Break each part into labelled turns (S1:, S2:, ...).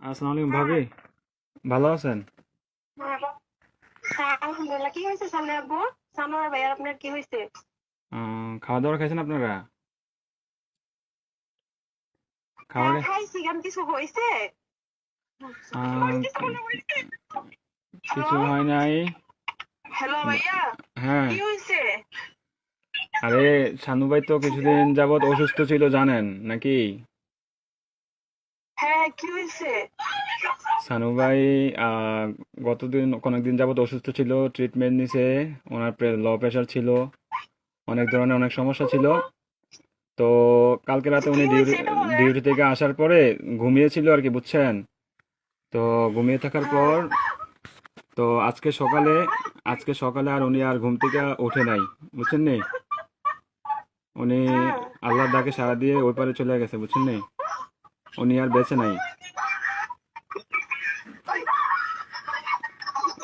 S1: আসসালামু আলাইকুম ভাবি, ভালো আছেন?
S2: হ্যাঁ, আলহামদুলিল্লাহ। কি হয়েছে সামনে আব্বু? সানোয়ার ভাইয়ার আপনার কি হয়েছে?
S1: খাওয়া দাওয়া খাইছেন আপনারা?
S2: হ্যাঁ,
S1: খাবারে
S2: খাইছি। কেন কিছু হয়েছে?
S1: আহ,
S2: কিছু মনে হয়েছে? হ্যালো,
S1: কিছু হয় নাই।
S2: হ্যালো
S1: বা-
S2: ভাইয়া,
S1: হ্যাঁ,
S2: কি হয়েছে?
S1: আরে শানু ভাই তো কিছুদিন যাবত অসুস্থ ছিল জানেন নাকি?
S2: হ্যাঁ, কি হয়েছে?
S1: শানু ভাই আহ, অনেকদিন যাবত অসুস্থ ছিল, ট্রিটমেন্ট নিছে। ওনার লো প্রেশার ছিল, অনেক ধরনের অনেক সমস্যা ছিল। তো কালকে রাতে
S2: কি
S1: উনি
S2: হয়েছে এটা বলেন?
S1: ডিউটি থেকে আসার পরে ঘুমিয়েছিল আর কি, বুঝছেন? তো ঘুমিয়ে থাকার
S2: হ্যাঁ,
S1: পর তো আজকে সকালে আর উনি আর ঘুম থেকে ওঠে নাই, বুঝছেন নি? উনি
S2: হ্যাঁ,
S1: আল্লাহর ডাকে সাড়া দিয়ে ওই পারে চলে গেছে, বুঝছেন নি? উনি আর বেঁচে নাই,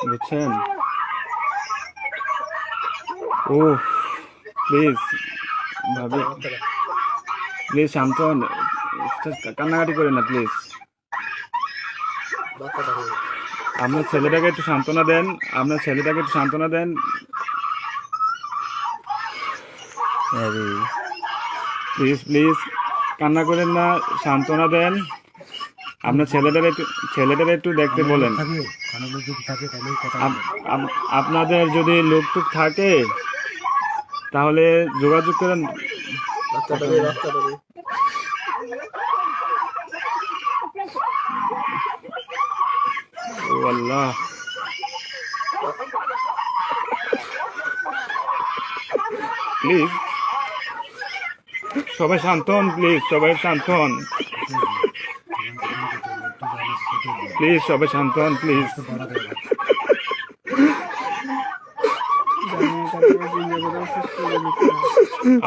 S1: বুঝছেন? ও, প্লিজ ভাবি, প্লিজ শান্ত হন। কান্নাকাটি করেন না প্লিজ। আপনার ছেলেটাকে একটু সান্ত্বনা দেন, আপনার ছেলেটাকে একটু সান্ত্বনা দেন। প্লিজ প্লিজ, কান্না করেন না, সান্ত্বনা দেন। আপনার ছেলেটার একটু দেখতে
S3: অনেক লোক
S1: বলেন।
S3: থাকে, অনেক লোক যদি থাকে তাহলে কথা
S1: আপ-
S3: বলবেন।
S1: আপনাদের যদি লোক টুক থাকে তাহলে যোগাযোগ করেন। ও আল্লাহ, প্লিজ সবাই শান্ত হন, প্লিজ সবাই শান্ত হন,
S3: জীবন কঠিন করতে হলে একটু জানিস কেটে দিন।
S1: প্লিজ সবাই শান্ত হন, প্লিজ।
S3: মানুষ তো বড় দেবে না।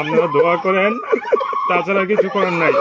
S1: আপনারা দোয়া করেন, তাছাড়া কিছু করার নাই।